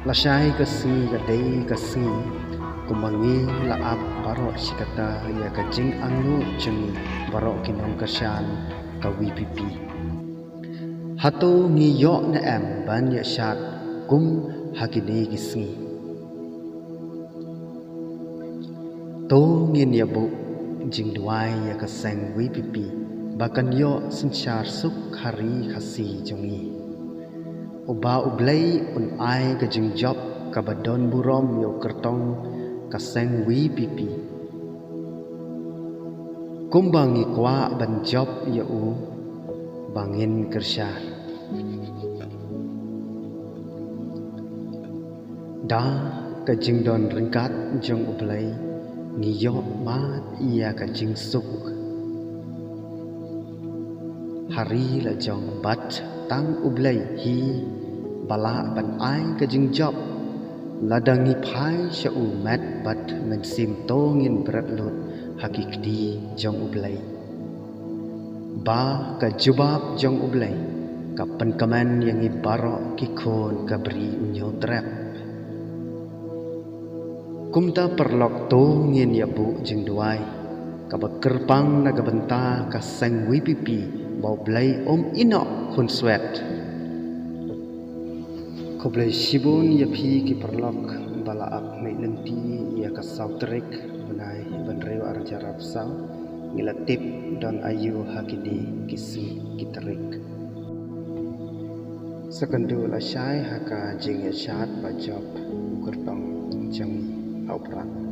Lasai kasi gadai kasi kumangi laap barok sikata ya kajing angnu jeng barok kinong kasyan kawi pipi. Hato ngiyok na banyak syat kum hakini gisngi. To ngin yabu jing duai ya kaseng wi pipi bahkan yo sensyar suk hari khasi jongi. Uba ublay un ai kajing job kabadon burom yo kertong kaseng wi pipi. Kumbangi kwa ban job yo u bangin kersyar. Da kajing don ringkat jong ublay ngiyok mat iya kajing suk. Hari la jong bat tang ublay hi bala ban ai kajing job ladangi phai syau mat bat mensim tongin berat lut hakikdi jong ublay. Ba ka jubab jong ublay kapan kaman yang ibarok kikon kabri unyo trap. Kumta perlok tongin yabu jeng duai kabakerpang nagabenta kaseng wi pipi bau blay inok kun swet. Koblay shibun ya pi ki perlok balaap may lenti ya kasaw terik benai benrew arjarap saw ngilatip don ayu hakidi kisi kiterik. Sekendu lasai haka jing ya syat bajop ukertong jeng auprat.